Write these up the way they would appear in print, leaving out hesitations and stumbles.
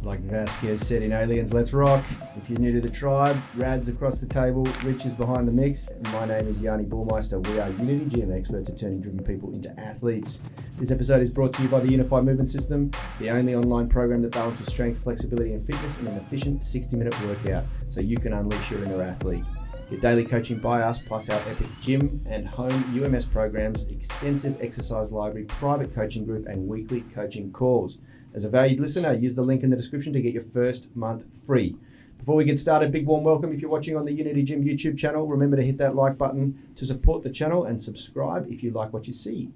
Like Vasquez said in Aliens, let's rock. If you're new to the tribe, Rad's across the table, Rich is behind the mix, and my name is Yanni Burmeister. We are Unity Gym experts at turning driven people into athletes. This episode is brought to you by the Unified Movement System, the only online program that balances strength, flexibility, and fitness in an efficient 60-minute workout so you can unleash your inner athlete. Get daily coaching by us, plus our epic gym and home UMS programs, extensive exercise library, private coaching group, and weekly coaching calls. As a valued listener, use the link in the description to get your first month free. Before we get started, big warm welcome. If you're watching on the Unity Gym YouTube channel, remember to hit that like button to support the channel and subscribe if you like what you see.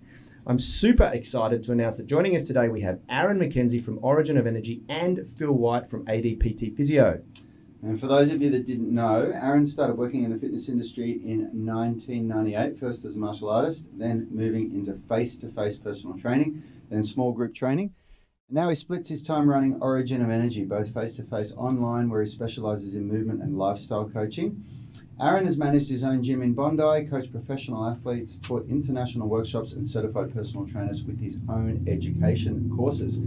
I'm super excited to announce that joining us today, we have Aaron McKenzie from Origin of Energy and Phil White from ADPT Physio. And for those of you that didn't know, Aaron started working in the fitness industry in 1998, first as a martial artist, then moving into face-to-face personal training, then small group training. Now he splits his time running Origin of Energy, both face-to-face online, where he specialises in movement and lifestyle coaching. Aaron has managed his own gym in Bondi, coached professional athletes, taught international workshops and certified personal trainers with his own education courses.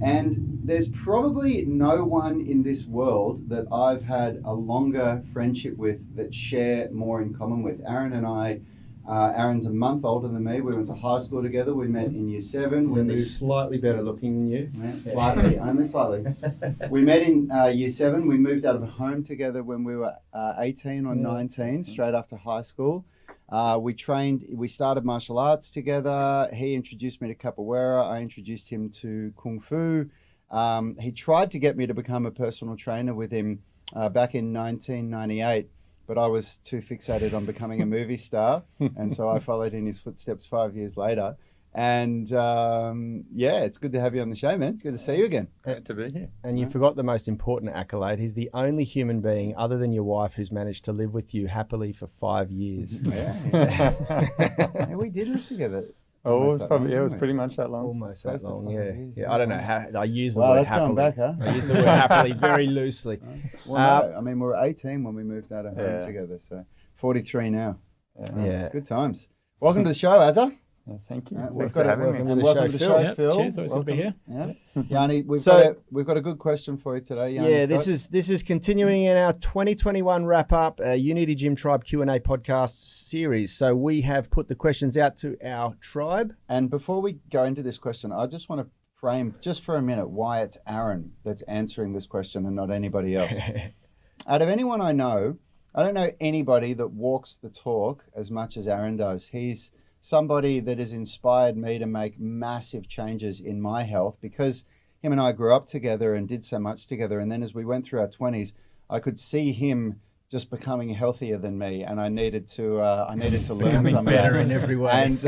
And there's probably no one in this world that I've had a longer friendship with that share more in common with. Aaron and I, Aaron's a month older than me. We went to high school together. We met in year 7. We're slightly better looking than you. Yeah, slightly, only slightly. We met in year 7. We moved out of home together when we were 18 or 19, straight after high school. We started martial arts together. He introduced me to capoeira. I introduced him to Kung Fu. He tried to get me to become a personal trainer with him back in 1998. But I was too fixated on becoming a movie star. And so I followed in his footsteps 5 years later. And it's good to have you on the show, man. Good to see you again. Great to be here. And you forgot the most important accolade. He's the only human being other than your wife who's managed to live with you happily for 5 years. Yeah, we did live together. Oh, it was pretty much that long. Almost that long, yeah. I don't know how I use the word word happily. Going back, huh? I use the word happily very loosely. Well, no, I mean, we were 18 when we moved out of home together, so 43 now. Yeah. Good times. Welcome to the show, Azza. Thank you. Thanks for having me. And welcome to the show, Phil. Cheers, always good to be here. Yeah. Yanni, we've got a good question for you today. Yanni this is continuing in our 2021 wrap up Unity Gym Tribe Q&A podcast series. So we have put the questions out to our tribe. And before we go into this question, I just want to frame just for a minute why it's Aaron that's answering this question and not anybody else. Out of anyone I know, I don't know anybody that walks the talk as much as Aaron does. He's somebody that has inspired me to make massive changes in my health because him and I grew up together and did so much together. And then as we went through our 20s, I could see him just becoming healthier than me, and I needed to learn some of that. In every way. And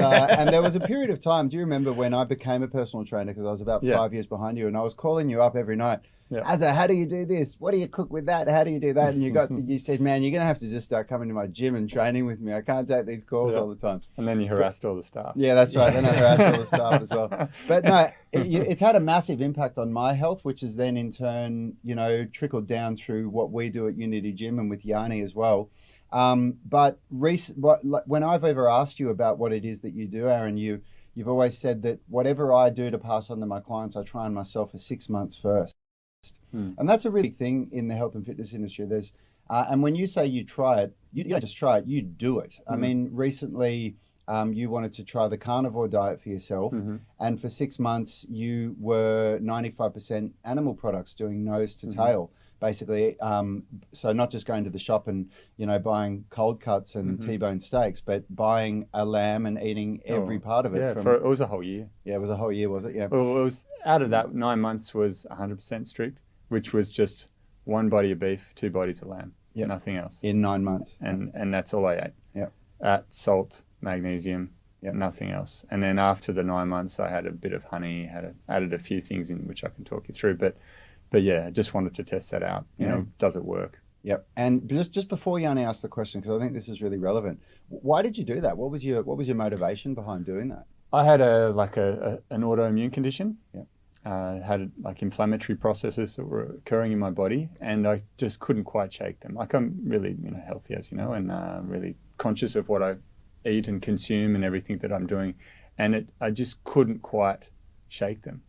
there was a period of time. Do you remember when I became a personal trainer? Because I was about 5 years behind you, and I was calling you up every night. Yeah. Azza, how do you do this? What do you cook with that? How do you do that? And you said, man, you're gonna have to just start coming to my gym and training with me. I can't take these calls all the time. And then you harassed all the staff. Yeah, that's right. Then I harassed all the staff as well. But no, it's had a massive impact on my health, which has then in turn, trickled down through what we do at Unity Gym and with Yanni as well. But when I've ever asked you about what it is that you do, Aaron, you've always said that whatever I do to pass on to my clients, I try on myself for 6 months first. And that's a really big thing in the health and fitness industry. There's and when you say you try it, you don't just try it, you do it. I mean, recently you wanted to try the carnivore diet for yourself, and for 6 months you were 95% animal products, doing nose to tail, basically. So not just going to the shop and buying cold cuts and T-bone steaks, but buying a lamb and eating every part of it. Yeah, it was a whole year. Yeah, it was a whole year, was it? Yeah. Well, it was out of that 9 months was 100% strict, which was just 1 body of beef, 2 bodies of lamb, nothing else. In 9 months. And that's all I ate. Yeah. Salt, magnesium, nothing else. And then after the 9 months, I had a bit of honey, added a few things in which I can talk you through. But yeah, I just wanted to test that out. Does it work? Yep. And just before Yanni asked the question, because I think this is really relevant, why did you do that? What was your motivation behind doing that? I had an autoimmune condition. Yep. Had inflammatory processes that were occurring in my body, and I just couldn't quite shake them. I'm really healthy, as you know, and really conscious of what I eat and consume and everything that I'm doing, and I just couldn't quite shake them.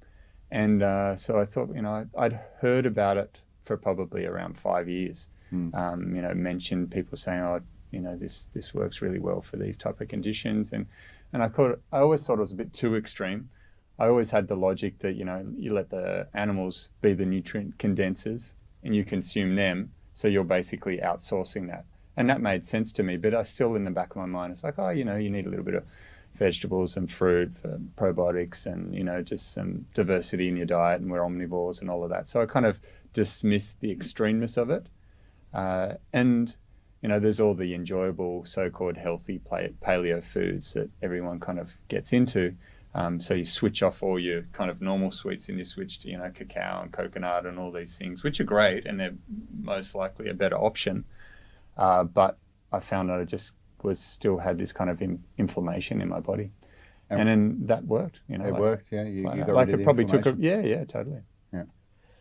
And so I thought, I'd heard about it for probably around 5 years. Mentioned people saying, oh, this works really well for these type of conditions. And I always thought it was a bit too extreme. I always had the logic that, you let the animals be the nutrient condensers and you consume them. So you're basically outsourcing that. And that made sense to me, but I still, in the back of my mind, it's like, oh, you need a little bit of vegetables and fruit for probiotics and, just some diversity in your diet, and we're omnivores and all of that. So I kind of dismissed the extremeness of it. And there's all the enjoyable so-called healthy paleo foods that everyone kind of gets into. So you switch off all your kind of normal sweets and you switch to, cacao and coconut and all these things, which are great and they're most likely a better option. But I found that I just still had this kind of inflammation in my body. And then that worked. It worked, yeah. You got rid of it the probably took inflammation. totally. Yeah.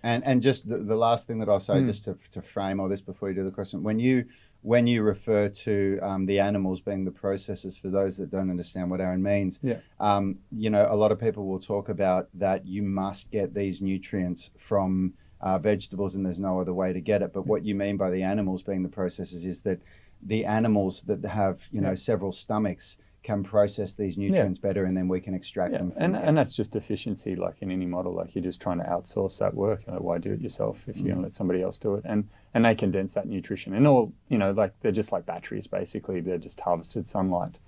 And just the last thing that I'll say, just to frame all this before you do the question, when you refer to the animals being the processors, for those that don't understand what Aaron means, a lot of people will talk about that you must get these nutrients from vegetables and there's no other way to get it. But what you mean by the animals being the processors is that the animals that have, several stomachs can process these nutrients better, and then we can extract them from and that's just efficiency, like in any model. Like you're just trying to outsource that work. Why do it yourself if you're going to let somebody else do it? And they condense that nutrition and all, like they're just like batteries basically. They're just harvested sunlight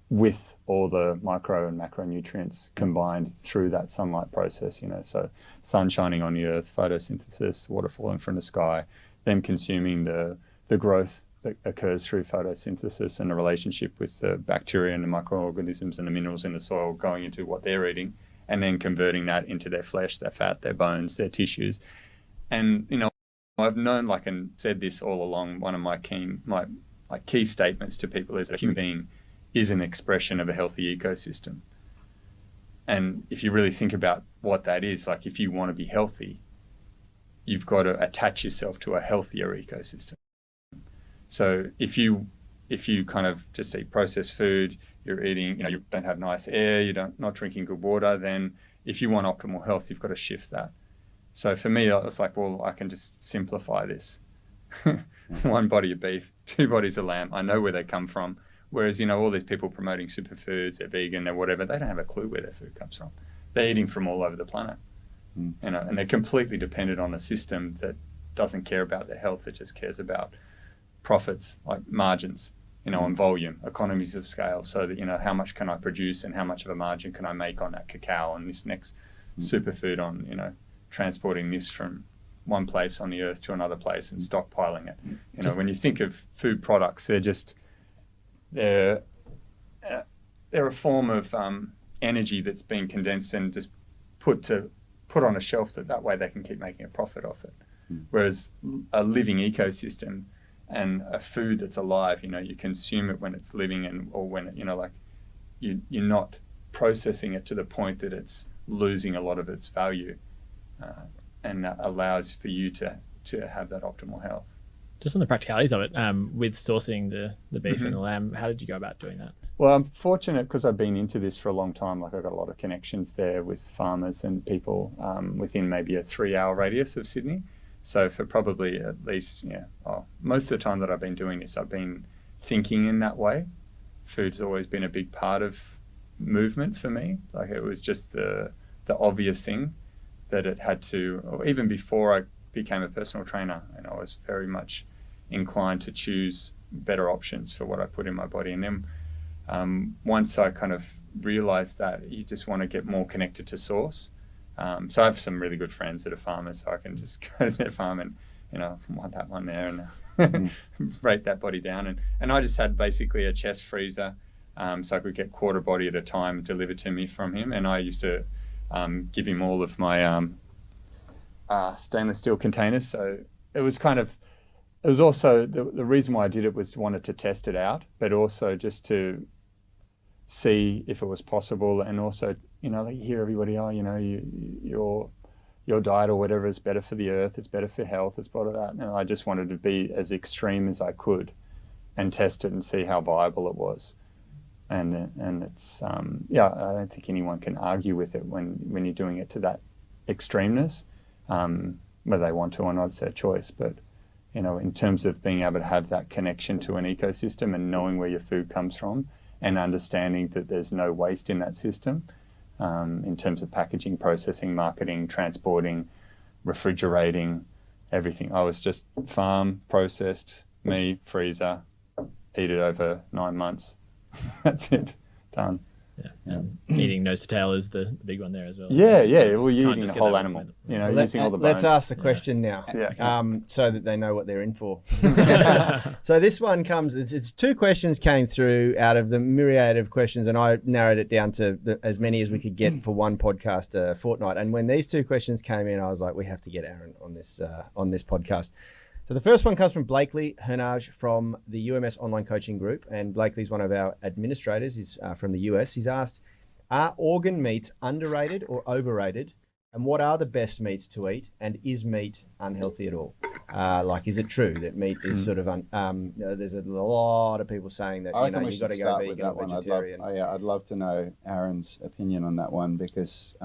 with all the micro and macronutrients combined through that sunlight process. So sun shining on the earth, photosynthesis, water falling from the sky, them consuming the growth that occurs through photosynthesis and the relationship with the bacteria and the microorganisms and the minerals in the soil going into what they're eating, and then converting that into their flesh, their fat, their bones, their tissues. And, I've known, and said this all along, one of my key statements to people is that a human being is an expression of a healthy ecosystem. And if you really think about what that is, if you want to be healthy, you've got to attach yourself to a healthier ecosystem. So if you kind of just eat processed food, you're eating, you don't have nice air, not drinking good water, then if you want optimal health, you've got to shift that. So for me, it's like, well, I can just simplify this. One body of beef, 2 bodies of lamb. I know where they come from. Whereas, all these people promoting superfoods, they're vegan, they're whatever, they don't have a clue where their food comes from. They're eating from all over the planet. And they're completely dependent on a system that doesn't care about their health. It just cares about profits, like margins, and volume, economies of scale, so that, how much can I produce and how much of a margin can I make on that cacao and this next superfood on, transporting this from one place on the earth to another place and stockpiling it. When you think of food products, they're a form of energy that's been condensed and just put on a shelf that way they can keep making a profit off it. Whereas a living ecosystem and a food that's alive, you consume it when it's living or when it, you're not processing it to the point that it's losing a lot of its value, and that allows for you to have that optimal health. Just on the practicalities of it, with sourcing the beef and the lamb, how did you go about doing that? Well, I'm fortunate because I've been into this for a long time. I've got a lot of connections there with farmers and people within maybe a 3-hour radius of Sydney. So for probably at least, most of the time that I've been doing this, I've been thinking in that way. Food's always been a big part of movement for me. It was just the obvious thing that it had to, or even before I became a personal trainer, and I was very much inclined to choose better options for what I put in my body. And then once I kind of realized that you just want to get more connected to source. So I have some really good friends that are farmers, so I can just go to their farm and, want that one there and break that body down. And I just had basically a chest freezer, so I could get quarter body at a time delivered to me from him. And I used to give him all of my stainless steel containers. So it was also, the reason why I did it was wanted to test it out, but also just to see if it was possible. And also, you hear everybody, your diet or whatever is better for the earth, it's better for health, it's better that. And I just wanted to be as extreme as I could and test it and see how viable it was. And it's, I don't think anyone can argue with it when you're doing it to extremeness. Whether they want to or not, it's their choice. But, you know, in terms of being able to have that connection to an ecosystem and knowing where your food comes from and understanding that there's no waste in that system, in terms of packaging, processing, marketing, transporting, refrigerating, everything. I was just farm, processed, me, freezer, eat it over 9 months. That's it. Done. Yeah. And eating nose to tail is the big one there as well. Yeah. Well, you're Can't eating just the get whole that animal, one. you know, Well, using all the bones. let's ask the question now, so that they know what they're in for. So this one comes, it's 2 questions came through out of the myriad of questions, and I narrowed it down to as many as we could get for one podcast a fortnight. And when these 2 questions came in, I was like, we have to get Aaron on this podcast. So the first one comes from Blakely Harnage from the UMS Online Coaching Group, and Blakely's one of our administrators. He's from the US. He's asked, are organ meats underrated or overrated? And what are the best meats to eat? And is meat unhealthy at all? Like, is it true that meat is sort of, there's a lot of people saying that, you got to go vegan or vegetarian. I'd love to know Aaron's opinion on that one because,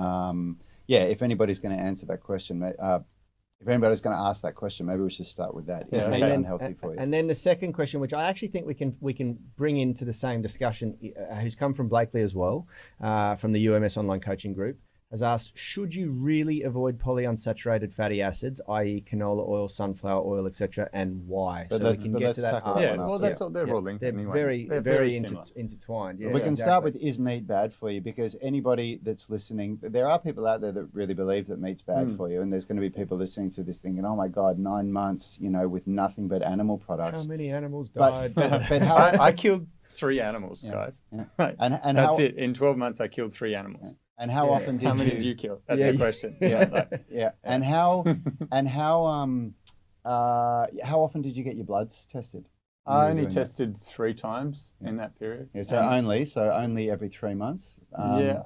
if anybody's going to answer that question, if anybody's going to ask that question, maybe we should start with that. Is meat unhealthy for you? And then the second question, which I actually think we can bring into the same discussion, who's come from Blakely as well, from the UMS Online Coaching Group, has asked, should you really avoid polyunsaturated fatty acids, i.e. canola oil, sunflower oil, etc., and why? But so we can get to that. That's all. They're all linked They're anyway. very similar. intertwined. Yeah, we can start with, is meat bad for you? Because anybody that's listening, there are people out there that really believe that meat's bad for you, and there's going to be people listening to this thinking, oh my God, 9 months, with nothing but animal products. How many animals died? But how, I killed 3 animals, guys. Yeah. And that's it. In 12 months, I killed 3 animals. And how often did how many did you kill? That's the question. Yeah. And how often did you get your bloods tested? I only tested 3 times in that period. Yeah, so only every 3 months,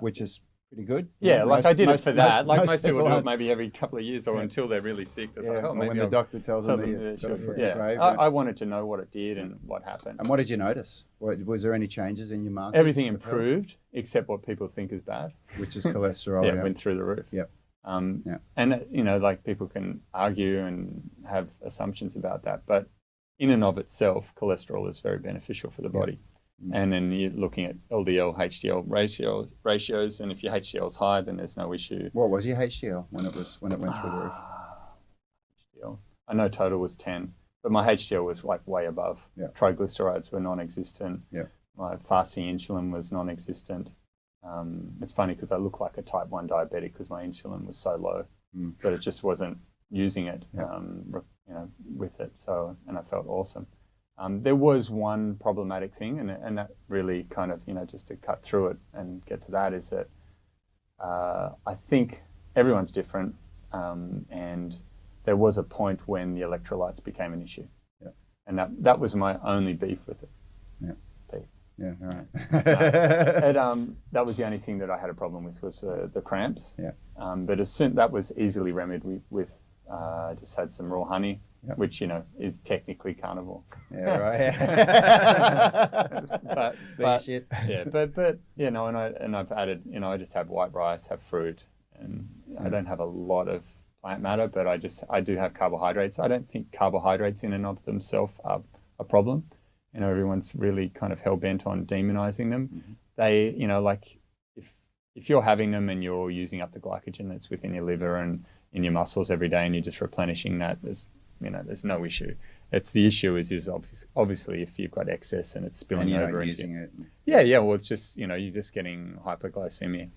which is pretty good. Yeah, I did it for that. Most people do it maybe every couple of years or until they're really sick. It's like, maybe when the doctor tells them that you've got a foot in the grave. I wanted to know what it did and what happened. And what did you notice? Was there any changes in your markers? Everything improved except what people think is bad. Which is cholesterol. It went through the roof. Yep. And, people can argue and have assumptions about that. But in and of itself, cholesterol is very beneficial for the body. And then you're looking at LDL, HDL ratios, and if your HDL is high, then there's no issue. What was your HDL when it went through the roof? HDL. I know total was 10, but my HDL was way above. Yeah. Triglycerides were non-existent. Yeah. My fasting insulin was non-existent. It's funny because I look like a type 1 diabetic because my insulin was so low, but it just wasn't using it, with it. So, and I felt awesome. There was one problematic thing, and that really kind of, just to cut through it and get to that, is that I think everyone's different, and there was a point when the electrolytes became an issue. Yeah. And that was my only beef with it. Yeah. Beef. Yeah, all right. That was the only thing that I had a problem with was the cramps. Yeah. But that was easily remedied with just had some raw honey. Yep. Which is technically carnivore. Yeah, right. And I've added, I just have white rice, have fruit, and I don't have a lot of plant matter, but I do have carbohydrates. I don't think carbohydrates in and of themselves are a problem. Everyone's really kind of hell bent on demonizing them. They, if you're having them and you're using up the glycogen that's within your liver and in your muscles every day, and you're just replenishing that, there's no issue. It's the issue is obviously if you've got excess and it's spilling over using it. Yeah. Well, it's just you're just getting hyperglycemia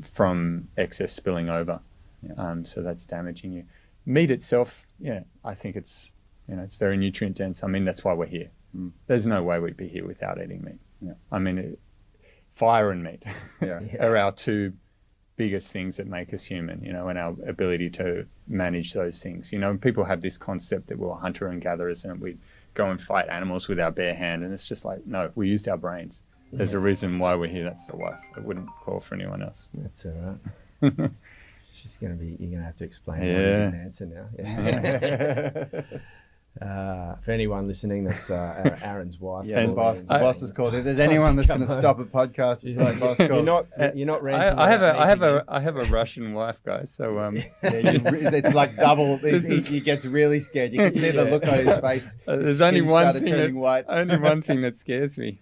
from excess spilling over. Yeah. So that's damaging you. Meat itself, I think it's it's very nutrient dense. I mean, that's why we're here. There's no way we'd be here without eating meat. Yeah. I mean, fire and meat yeah. are our 2 biggest things that make us human, and our ability to manage those things. People have this concept that we're hunter and gatherers and we go and fight animals with our bare hand, and it's just like, no, we used our brains. There's a reason why we're here. That's the life. I wouldn't call for anyone else. That's all right. You're going to have to explain why you didn't answer now. Yeah. For anyone listening, that's Aaron's wife. Yeah, the Pauline. boss is called. If there's anyone that's going to stop a podcast, it's my boss called. You're not ranting. I have about a Russian wife, guys. So It's like double. He gets really scared. You can see the look on his face. there's only one thing turning white. only one thing that scares me.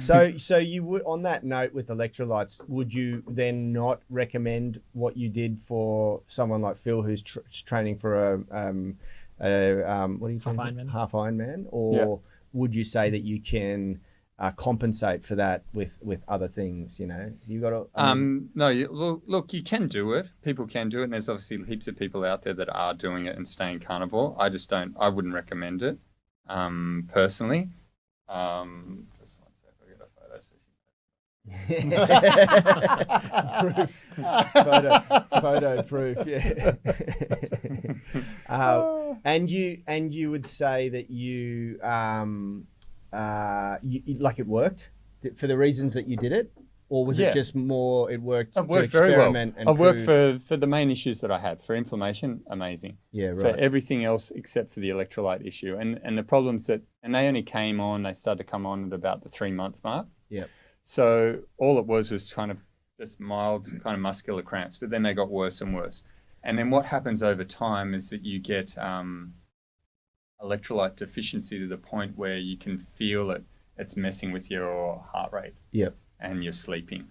So you would, on that note with electrolytes, would you then not recommend what you did for someone like Phil who's training for a what are you training? Half Ironman, or would you say that you can compensate for that with other things? You know, you got to. No, look, you can do it. People can do it, and there's obviously heaps of people out there that are doing it and staying carnivore. I just don't. I wouldn't recommend it, personally. Just one sec, I'll get a photo session. Photo proof, yeah. And you would say that you like it worked for the reasons that you did it, or was it just more it worked to experiment and I worked for the main issues that I had. For inflammation, amazing. Yeah, right. For everything else except for the electrolyte issue and the problems they only they started to come on at about the 3-month mark. Yeah. So all it was kind of just mild kind of muscular cramps, but then they got worse and worse. And then what happens over time is that you get electrolyte deficiency to the point where you can feel it's messing with your heart rate. Yep. And you're sleeping.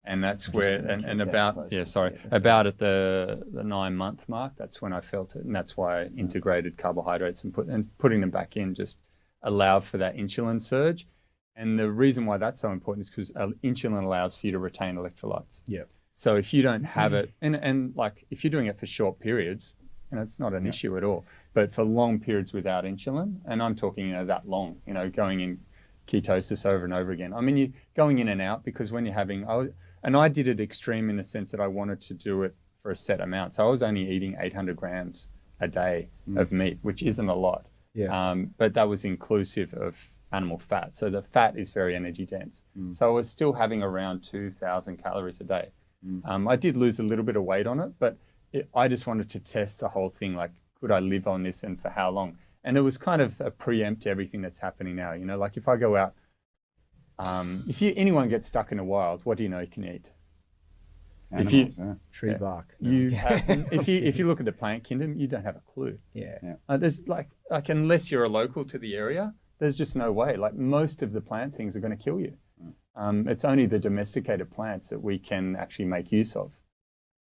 And that's where, about at the 9-month mark, that's when I felt it. And that's why I integrated carbohydrates and putting them back in just allowed for that insulin surge. And the reason why that's so important is because insulin allows for you to retain electrolytes. Yeah. So if you don't have it, and like if you're doing it for short periods, it's not an issue at all. But for long periods without insulin, and I'm talking, that long, going in ketosis over and over again. I mean, you're going in and out because when you're having, I did it extreme in the sense that I wanted to do it for a set amount. So I was only eating 800 grams a day of meat, which isn't a lot. Yeah. But that was inclusive of animal fat. So the fat is very energy dense. So I was still having around 2,000 calories a day. I did lose a little bit of weight on it, but I just wanted to test the whole thing. Like, could I live on this and for how long? And it was kind of a preempt to everything that's happening now. Like if I go out, if anyone gets stuck in the wild, what do you know you can eat? Animals, tree bark. You have, if you look at the plant kingdom, you don't have a clue. Yeah. There's like unless you're a local to the area, there's just no way. Like most of the plant things are going to kill you. It's only the domesticated plants that we can actually make use of.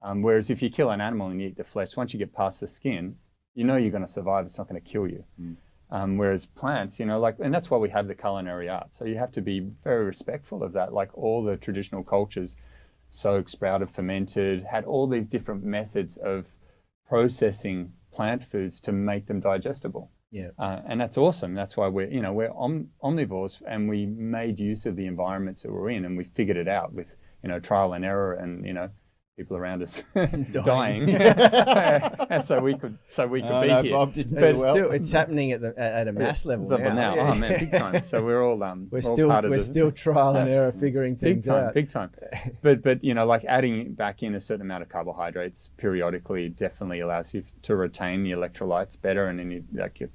Whereas if you kill an animal and you eat the flesh, once you get past the skin, you're going to survive. It's not going to kill you. Whereas plants, and that's why we have the culinary art. So you have to be very respectful of that. Like all the traditional cultures, soaked, sprouted, fermented, had all these different methods of processing plant foods to make them digestible. Yeah. And that's awesome. That's why we're omnivores, and we made use of the environments that we're in, and we figured it out with, trial and error and, people around us dying. so we could be here. Bob didn't But do well. still, it's happening at a mass level now. Oh man, big time. So we're all we're still trial and error figuring things out. Big time. But like adding back in a certain amount of carbohydrates periodically definitely allows you to retain the electrolytes better, and then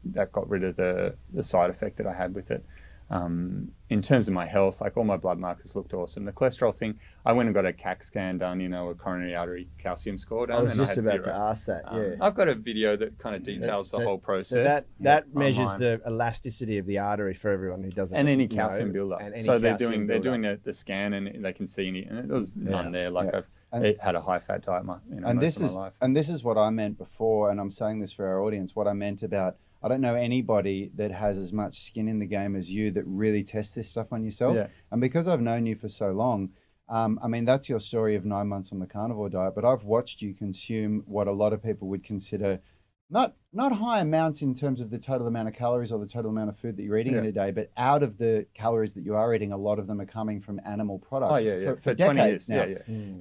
that got rid of the side effect that I had with it. In terms of my health, like all my blood markers looked awesome. The cholesterol thing, I went and got a CAC scan done, a coronary artery calcium score done. I was just had about 0. to ask that, yeah. I've got a video that kind of details the whole process. So that measures the elasticity of the artery for everyone who doesn't and any calcium buildup. So they're doing the scan and they can see any, and there was none there. Like I've had a high fat diet most of my life. And this is what I meant before, and I'm saying this for our audience, what I meant about, I don't know anybody that has as much skin in the game as you that really tests this stuff on yourself. Yeah. And because I've known you for so long, that's your story of 9 months on the carnivore diet, but I've watched you consume what a lot of people would consider not high amounts in terms of the total amount of calories or the total amount of food that you're eating in a day, but out of the calories that you are eating, a lot of them are coming from animal products for decades now.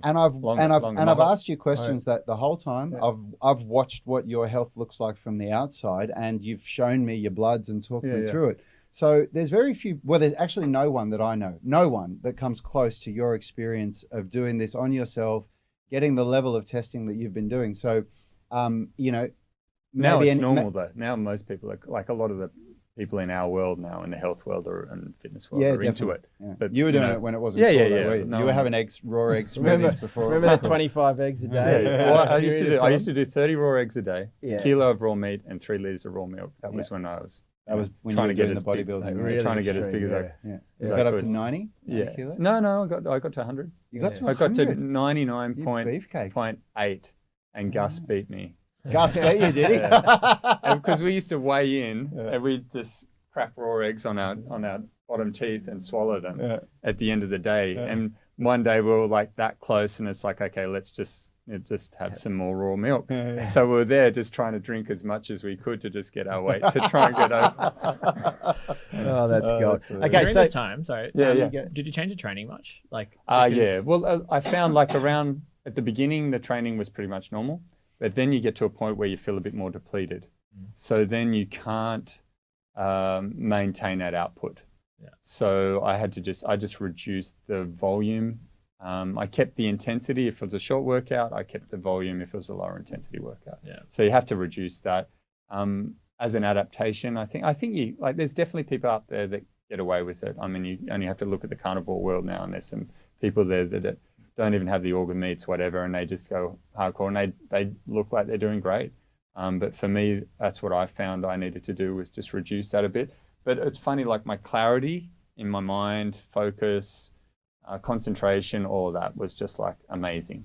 And I've asked you questions that the whole time I've watched what your health looks like from the outside, and you've shown me your bloods and talked me through it. So there's very few, there's actually no one that I know, no one that comes close to your experience of doing this on yourself, getting the level of testing that you've been doing. So, Now maybe it's any- normal though. Now most people are like a lot of the people in our world now, in the health world and fitness world, Yeah, are into definitely. it. Yeah. But You were doing know, it when it wasn't Yeah, cool, yeah, though, yeah. were you? No You were one- having raw egg Remember, smoothies before. remember the 25 eggs a day? Yeah. Well, I Period of I time? used to do 30 raw eggs a day, Yeah. kilo of raw meat, and 3 liters of raw milk. That was when I was. That was when trying you were to get doing as the big- bodybuilding. like, right? really trying to get as big extreme, as I. Yeah. as You I got up could. to 90 Yeah. kilos? No, I got to 100. You got to I got to 100? 99.8, and Gus beat me. Gus beat you, did he? Because we used to weigh in, and we'd just crack raw eggs on our bottom teeth and swallow them at the end of the day. And one day we were like that close, and it's like, okay, let's just have some more raw milk. So we were there just trying to drink as much as we could to just get our weight to try and get over. Oh, that's good. Okay, During so this time, sorry. Yeah. Did you change the training much? Like, Yeah. because- Well, I found like around at the beginning, the training was pretty much normal, but then you get to a point where you feel a bit more depleted. So then you can't maintain that output. Yeah. So I just reduced the volume. I kept the intensity if it was a short workout. I kept the volume if it was a lower intensity workout. Yeah. So you have to reduce that. As an adaptation, I think you like. There's definitely people out there that get away with it. I mean, you only have to look at the carnivore world now, and there's some people there that don't even have the organ meats, whatever, and they just go hardcore, and they look like they're doing great. But for me, that's what I found I needed to do, was just reduce that a bit. But it's funny, like my clarity in my mind, focus, concentration, all of that was just like amazing.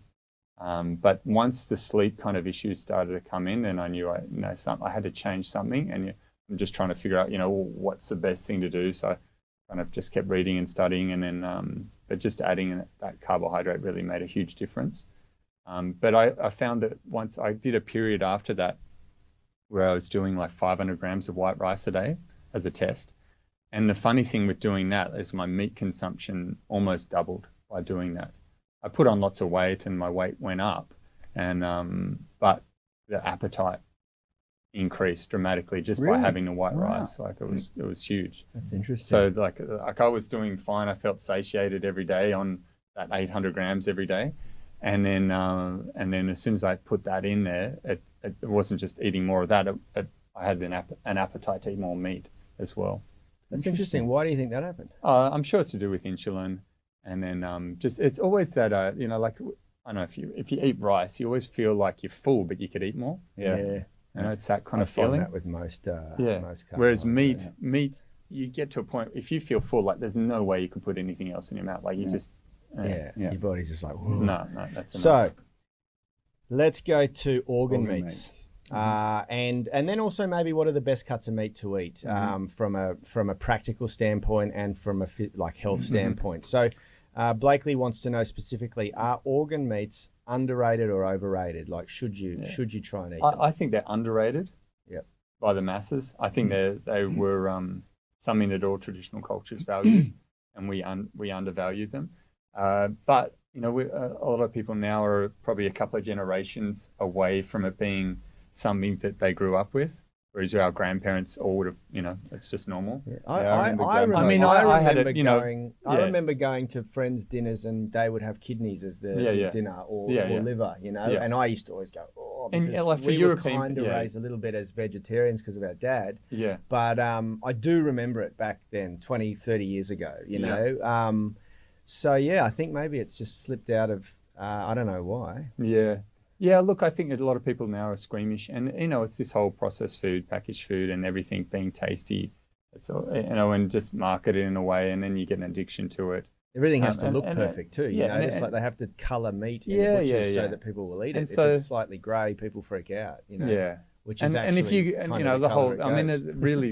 But once the sleep kind of issues started to come in, then I knew I had to change something, and I'm just trying to figure out, what's the best thing to do. So I kind of just kept reading and studying, and then, but just adding that carbohydrate really made a huge difference. But I found that once I did a period after that where I was doing like 500 grams of white rice a day as a test. And the funny thing with doing that is my meat consumption almost doubled by doing that. I put on lots of weight and my weight went up, and but the appetite increased dramatically just by having the white rice. Like it was huge. that's interesting. So like I was doing fine. I felt satiated every day on that 800 grams every day. And then as soon as I put that in there, it wasn't just eating more of that. I had an appetite to eat more meat as well. That's interesting. Why do you think that happened? I'm sure it's to do with insulin, and then just it's always that like I don't know, if you eat rice, you always feel like you're full, but you could eat more. It's that kind of I find feeling. that with most Whereas carbohydrates. meat, you get to a point if you feel full, like there's no way you could put anything else in your mouth. Like you just your body's just like, whoa. no, that's enough. So let's go to organ Organ meats. And then also maybe what are the best cuts of meat to eat from a practical standpoint and from a health standpoint. So Blakely wants to know specifically, are organ meats underrated or overrated? Like should you try and eat them? I think they're underrated. Yep. By the masses. I think they were something that all traditional cultures valued, and we undervalued them. But a lot of people now are probably a couple of generations away from it being something that they grew up with, whereas our grandparents all would have, it's just normal. Yeah. I remember going to friends' dinners and they would have kidneys as the dinner or liver, and I used to always go, And because like for we European, were kind of raised a little bit as vegetarians because of our dad. Yeah. But I do remember it back then, 20, 30 years ago, So, I think maybe it's just slipped out of, I don't know why. Yeah. Yeah, look, I think a lot of people now are squeamish, and it's this whole processed food, packaged food, and everything being tasty. It's and just marketed in a way, and then you get an addiction to it. Everything has to look perfect too. You notice like they have to colour meat in butchers so that people will eat it. If it's slightly grey, people freak out. Yeah. Which is really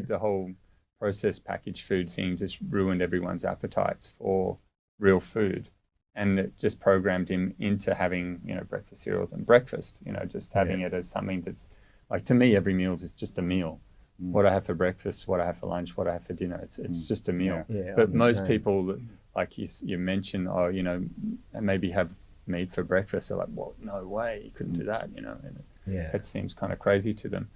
the whole processed packaged food thing just ruined everyone's appetites for real food. And it just programmed him into having, breakfast cereals and breakfast, just having it as something that's like, to me, every meal is just a meal. What I have for breakfast, what I have for lunch, what I have for dinner, it's just a meal. Yeah, but most people, like you mentioned, maybe have meat for breakfast. They're like, well, no way, you couldn't do that, and it seems kind of crazy to them.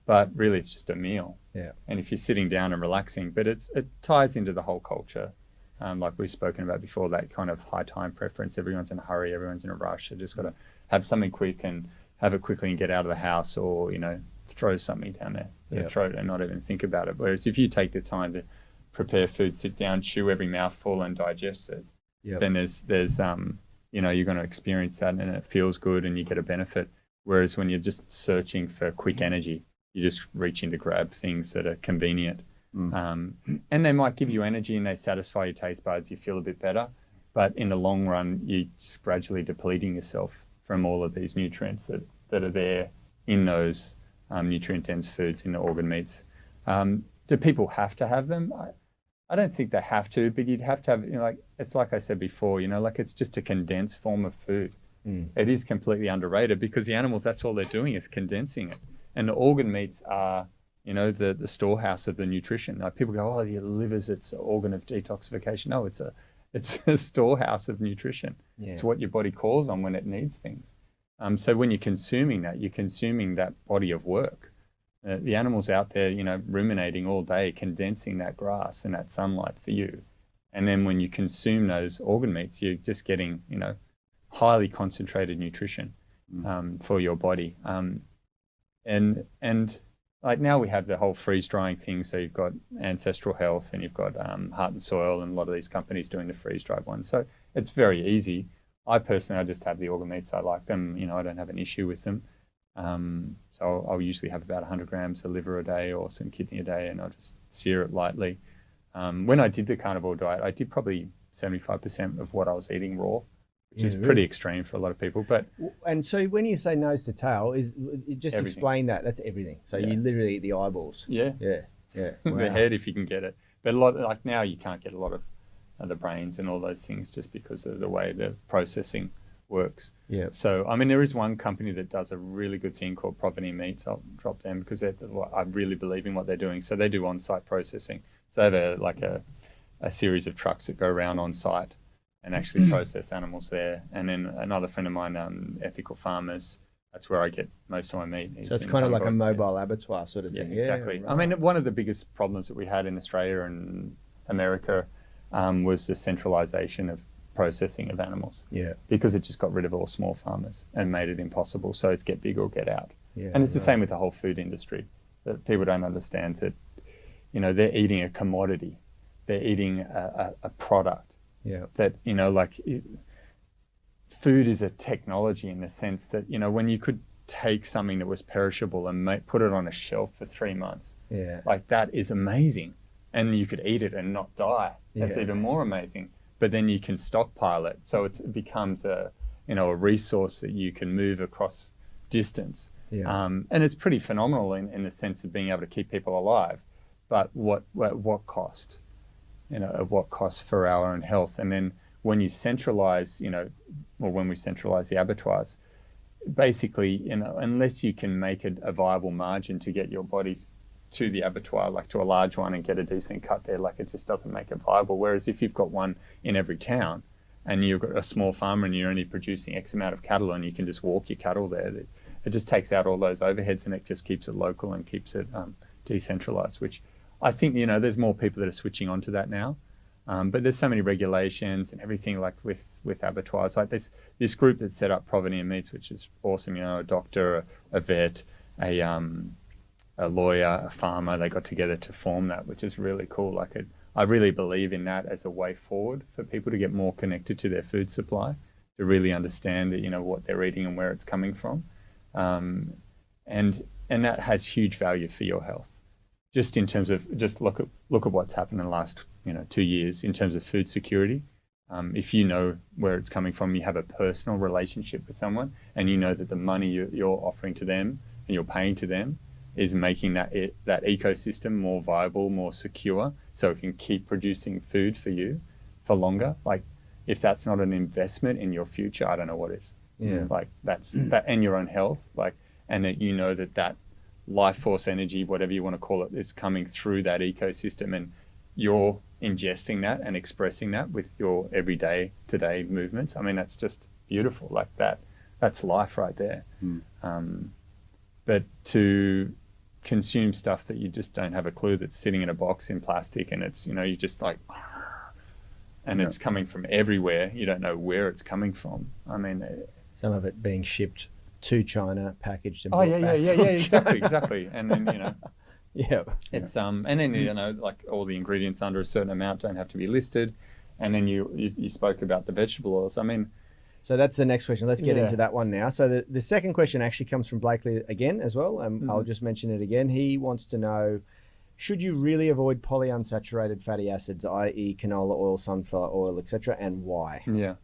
But really, it's just a meal. Yeah. And if you're sitting down and relaxing, but it ties into the whole culture. Like we've spoken about before, that kind of high time preference. Everyone's in a hurry, everyone's in a rush. They just got to have something quick and have it quickly and get out of the house, or throw something down their Yeah. throat and not even think about it. Whereas if you take the time to prepare food, sit down, chew every mouthful and digest it, Yep. then there's you're going to experience that and it feels good and you get a benefit. Whereas when you're just searching for quick energy, you're just reaching to grab things that are convenient. And they might give you energy and they satisfy your taste buds, you feel a bit better. But in the long run, you're just gradually depleting yourself from all of these nutrients that are there in those nutrient-dense foods, in the organ meats. Do people have to have them? I don't think they have to, but you'd have to have, it's like I said before, it's just a condensed form of food. It is completely underrated because the animals, that's all they're doing is condensing it. And the organ meats are, the storehouse of the nutrition. Like people go, oh, your liver's its organ of detoxification. No, it's a storehouse of nutrition. Yeah. It's what your body calls on when it needs things. So when you're consuming that, you're consuming that body of work. The animals out there, ruminating all day, condensing that grass and that sunlight for you. And then when you consume those organ meats, you're just getting, highly concentrated nutrition for your body. And like now we have the whole freeze drying thing. So you've got Ancestral Health and you've got Heart and Soil and a lot of these companies doing the freeze dried ones. So it's very easy. I just have the organ meats. I like them. I don't have an issue with them. So I'll usually have about 100 grams of liver a day or some kidney a day, and I'll just sear it lightly. When I did the carnivore diet, I did probably 75% of what I was eating raw, which is pretty extreme for a lot of people. But And so when you say nose to tail, just Everything. explain that. That's everything. So you literally eat the eyeballs. yeah, Yeah. the Wow. head if you can get it. But a lot, like now you can't get a lot of the brains and all those things just because of the way the processing works. Yeah. So, there is one company that does a really good thing called Provenine Meats. I'll drop them because I really believe in what they're doing. So they do on-site processing. So they have a series of trucks that go around on-site and actually process animals there. And then another friend of mine, Ethical Farmers, that's where I get most of my meat. So it's kind of like a mobile abattoir sort of Yeah, thing. exactly. Right. One of the biggest problems that we had in Australia and America was the centralization of processing of animals. Yeah. Because it just got rid of all small farmers and made it impossible. So it's get big or get out. Yeah, And it's the same with the whole food industry. That people don't understand that, they're eating a commodity. They're eating a product. Yeah. That, food is a technology in the sense that, when you could take something that was perishable and put it on a shelf for 3 months, Yeah. like that is amazing. And you could eat it and not die. That's Yeah. even more amazing. But then you can stockpile it. So it becomes a resource that you can move across distance. Yeah. And it's pretty phenomenal in the sense of being able to keep people alive. But what cost? At what cost for our own health? And then when you centralize, when we centralize the abattoirs, basically, unless you can make it a viable margin to get your bodies to the abattoir, like to a large one, and get a decent cut there, like it just doesn't make it viable. Whereas if you've got one in every town and you've got a small farmer and you're only producing X amount of cattle and you can just walk your cattle there, it just takes out all those overheads and it just keeps it local and keeps it decentralized, which I think, there's more people that are switching onto that now. But there's so many regulations and everything like with abattoirs. Like this group that set up Provenine Meats, which is awesome, a doctor, a vet, a lawyer, a farmer, they got together to form that, which is really cool. I really believe in that as a way forward for people to get more connected to their food supply, to really understand that, what they're eating and where it's coming from. And that has huge value for your health. Just in terms of, look at what's happened in the last, 2 years in terms of food security. If you know where it's coming from, you have a personal relationship with someone and you know that the money you're offering to them and you're paying to them is making that ecosystem more viable, more secure, so it can keep producing food for you for longer. Like, if that's not an investment in your future, I don't know what is. Yeah. Like that's that, and your own health. Like, and that that life force energy, whatever you want to call it, is coming through that ecosystem, and you're ingesting that and expressing that with your everyday today movements. That's just beautiful. Like that's life right there. But to consume stuff that you just don't have a clue, that's sitting in a box in plastic, and it's, you just like, and it's coming from everywhere. You don't know where it's coming from. Some of it being shipped to China, packaged and Oh brought yeah, back yeah, from exactly. And then Yeah. it's and then like all the ingredients under a certain amount don't have to be listed. And then you spoke about the vegetable oils. I mean, So that's the next question. Let's get Yeah. into that one now. So the second question actually comes from Blakely again as well. I'll just mention it again. He wants to know, should you really avoid polyunsaturated fatty acids, i.e. canola oil, sunflower oil, etc., and why? Yeah.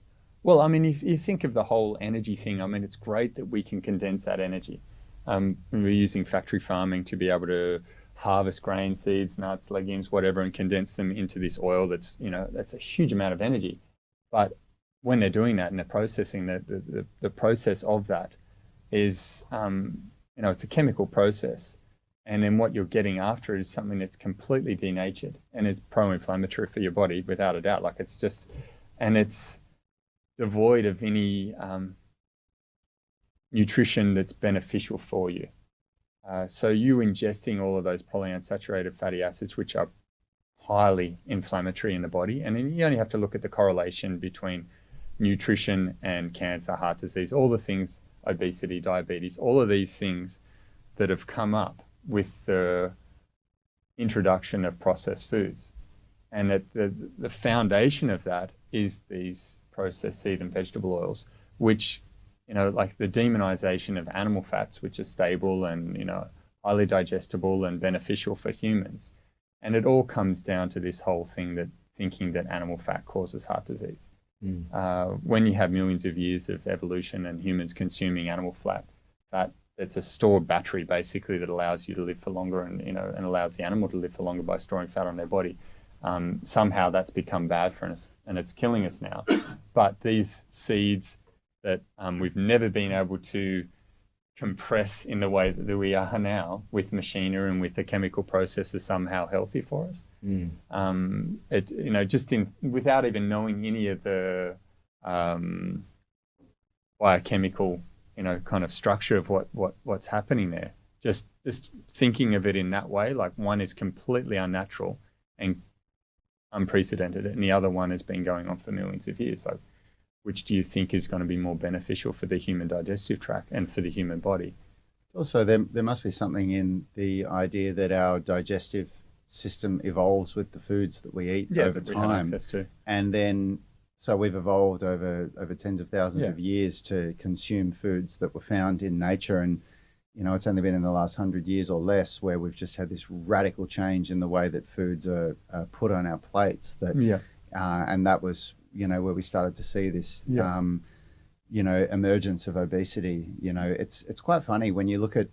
Well, I mean, if you think of the whole energy thing, I mean, it's great that we can condense that energy. We're using factory farming to be able to harvest grain, seeds, nuts, legumes, whatever, and condense them into this oil that's a huge amount of energy. But when they're doing that and they're processing, the process of that is, it's a chemical process. And then what you're getting after is something that's completely denatured and it's pro-inflammatory for your body, without a doubt. Like it's devoid of any nutrition that's beneficial for you. So you ingesting all of those polyunsaturated fatty acids, which are highly inflammatory in the body. And then you only have to look at the correlation between nutrition and cancer, heart disease, all the things, obesity, diabetes, all of these things that have come up with the introduction of processed foods. And that the foundation of that is these processed seed and vegetable oils, which, like the demonization of animal fats, which are stable and, highly digestible and beneficial for humans. And it all comes down to this whole thing that thinking that animal fat causes heart disease. When you have millions of years of evolution and humans consuming animal fat, it's a stored battery basically that allows you to live for longer and allows the animal to live for longer by storing fat on their body. Somehow that's become bad for us and it's killing us now. But these seeds that we've never been able to compress in the way that we are now with machinery and with the chemical processes somehow healthy for us. Without even knowing any of the biochemical, kind of structure of what's happening there. Just thinking of it in that way, like one is completely unnatural and unprecedented, and the other one has been going on for millions of years. So which do you think is going to be more beneficial for the human digestive tract and for the human body? Also, there must be something in the idea that our digestive system evolves with the foods that we eat over time. We have access to. And then, so we've evolved over tens of thousands of years to consume foods that were found in nature. And, it's only been in the last 100 years or less where we've just had this radical change in the way that foods are put on our plates. And that was, where we started to see this, emergence of obesity. It's quite funny when you look at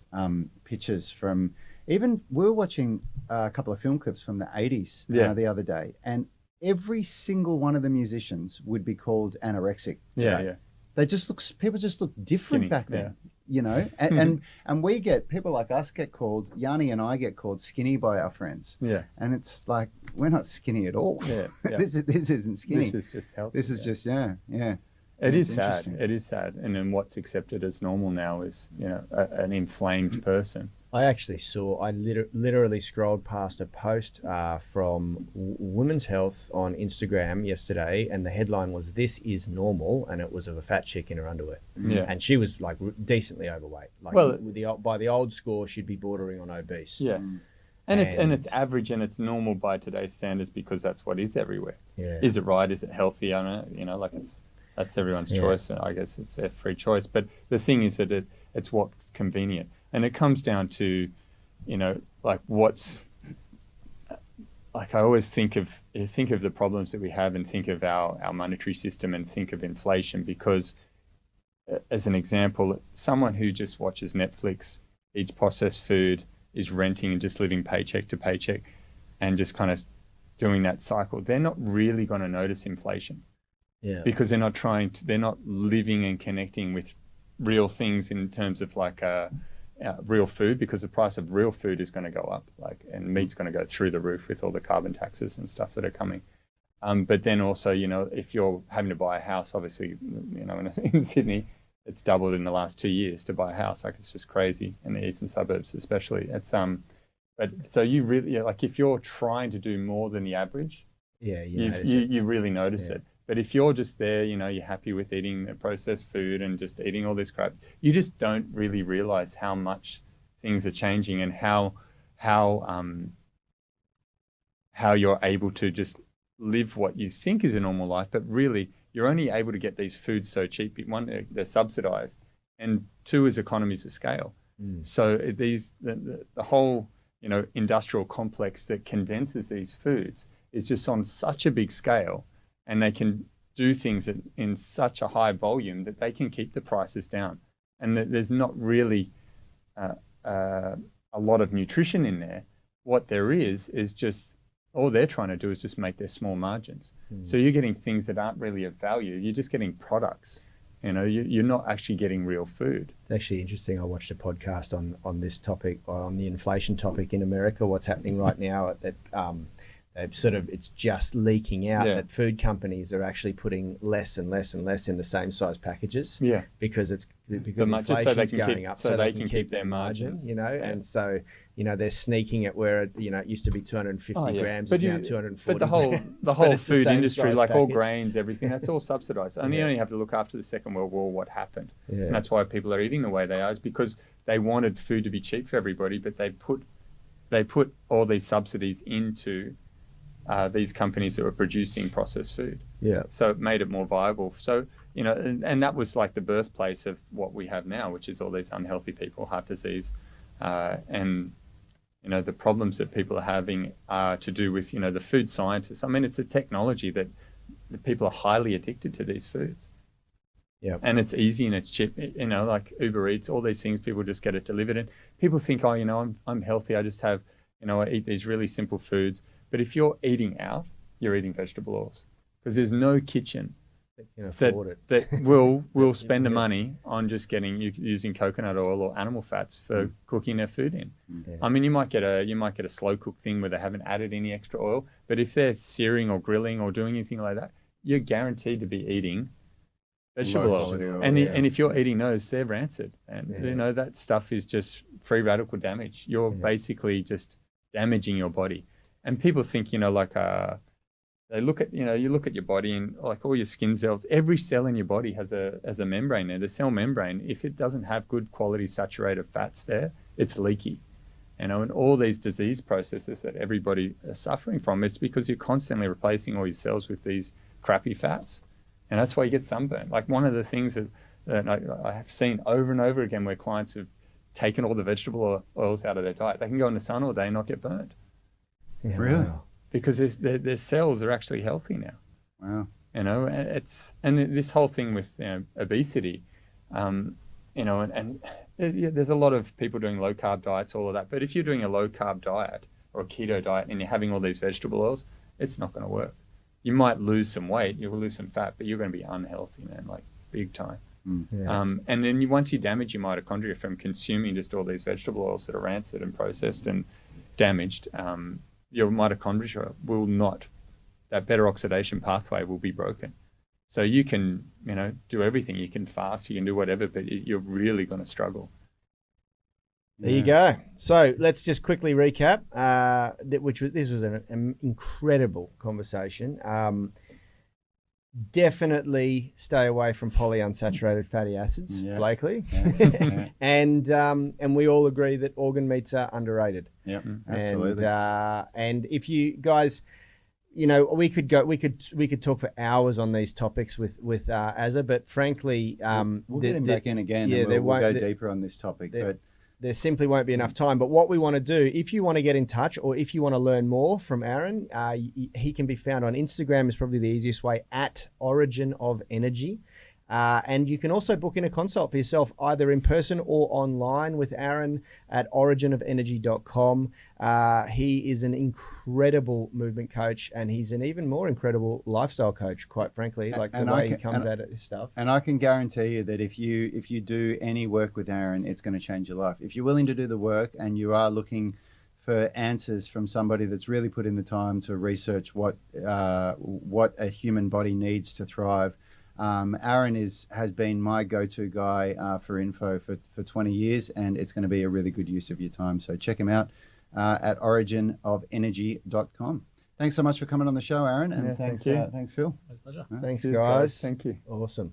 pictures from, even we were watching a couple of film clips from the 80s the other day, and every single one of the musicians would be called anorexic today. People just look different Skinny, back then. And we people like us get called, Yanni and I get called skinny by our friends. And it's like, we're not skinny at all. This isn't skinny. This is just healthy. This is just, It is sad. It is sad. And then what's accepted as normal now is, an inflamed person. I literally scrolled past a post from Women's Health on Instagram yesterday, and the headline was "This is normal," and it was of a fat chick in her underwear. And she was like decently overweight. By the old score, she'd be bordering on obese. And it's average and it's normal by today's standards because that's what is everywhere. Is it right? Is it healthy? I don't know. That's everyone's choice. I guess it's a free choice. But the thing is that it's what's convenient. And it comes down to, what's, I always think of the problems that we have and think of our monetary system and think of inflation because, as an example, someone who just watches Netflix, eats processed food, is renting and just living paycheck to paycheck and just kind of doing that cycle, they're not really going to notice inflation. Because they're not living and connecting with real things in terms of real food, because the price of real food is going to go up, and meat's going to go through the roof with all the carbon taxes and stuff that are coming. But then also, if you're having to buy a house, obviously, in Sydney, it's doubled in the last 2 years to buy a house. It's just crazy in the eastern suburbs, especially. It's but so you really if you're trying to do more than the average, you really notice it. But if you're just there, you're happy with eating the processed food and just eating all this crap, you just don't really realize how much things are changing and how you're able to just live what you think is a normal life, but really you're only able to get these foods so cheap. One, they're subsidized, and two is economies of scale. So the whole industrial complex that condenses these foods is just on such a big scale, and they can do things in such a high volume that they can keep the prices down, and there's not really a lot of nutrition in there. What there is just all they're trying to do is just make their small margins. So you're getting things that aren't really of value. You're just getting products. You're not actually getting real food. It's actually interesting. I watched a podcast on this topic, on the inflation topic in America. What's happening right now that it's just leaking out that food companies are actually putting less and less and less in the same size packages. Yeah, because inflation's going up, so they can keep their margins. And so they're sneaking it where it used to be 250 grams, is now 240. But the whole food industry, like all grains, everything, that's all subsidized. And you only have to look after the Second World War what happened, and that's why people are eating the way they are. Is because they wanted food to be cheap for everybody, but they put all these subsidies into these companies that were producing processed food. Yeah. So it made it more viable. So, and that was like the birthplace of what we have now, which is all these unhealthy people, heart disease, and, the problems that people are having are to do with, the food scientists. I mean, it's a technology that people are highly addicted to these foods. Yeah. And it's easy and it's cheap, like Uber Eats, all these things, people just get it delivered. And people think, I'm healthy. I just have, I eat these really simple foods. But if you're eating out, you're eating vegetable oils, because there's no kitchen that will spend the money on just using coconut oil or animal fats for cooking their food in. Yeah. I mean, you might get a slow cook thing where they haven't added any extra oil, but if they're searing or grilling or doing anything like that, you're guaranteed to be eating vegetable oils. And if you're eating those, they're rancid, and that stuff is just free radical damage. You're basically just damaging your body. And people think, they look at, you look at your body and like all your skin cells, every cell in your body has a membrane there. The cell membrane, if it doesn't have good quality saturated fats there, it's leaky. And all these disease processes that everybody is suffering from, it's because you're constantly replacing all your cells with these crappy fats. And that's why you get sunburn. Like one of the things that I have seen over and over again where clients have taken all the vegetable oils out of their diet, they can go in the sun all day and not get burned. Yeah, really? Wow. Because their cells are actually healthy now. Wow. And this whole thing with obesity, there's a lot of people doing low carb diets, all of that. But if you're doing a low carb diet or a keto diet and you're having all these vegetable oils, it's not going to work. You might lose some weight, you will lose some fat, but you're going to be unhealthy, man, like big time. Yeah. And then once you damage your mitochondria from consuming just all these vegetable oils that are rancid and processed and damaged, your mitochondria will not, that better oxidation pathway will be broken. So you can, do everything. You can fast, you can do whatever, but you're really going to struggle. There you go. So let's just quickly recap, this was an incredible conversation. Definitely stay away from polyunsaturated fatty acids, Blakely. Yeah. And we all agree that organ meats are underrated. Yeah, absolutely. And if you guys, we could talk for hours on these topics with Azza, but frankly, we'll get him back in again. Yeah, and we'll go deeper on this topic. But there simply won't be enough time. But what we want to do, if you want to get in touch or if you want to learn more from Aaron, he can be found on Instagram is probably the easiest way, at Origin of Energy. And you can also book in a consult for yourself, either in person or online with Aaron at originofenergy.com. He is an incredible movement coach, and he's an even more incredible lifestyle coach, quite frankly, the way he comes at this stuff. And I can guarantee you that if you do any work with Aaron, it's going to change your life. If you're willing to do the work and you are looking for answers from somebody that's really put in the time to research what a human body needs to thrive, Aaron has been my go-to guy for info for 20 years, and it's going to be a really good use of your time. So check him out at originofenergy.com. Thanks so much for coming on the show, Aaron, and Yeah, thanks, thank you. thanks, Phil. My pleasure. Thanks, Cheers, guys. Thank you. Awesome.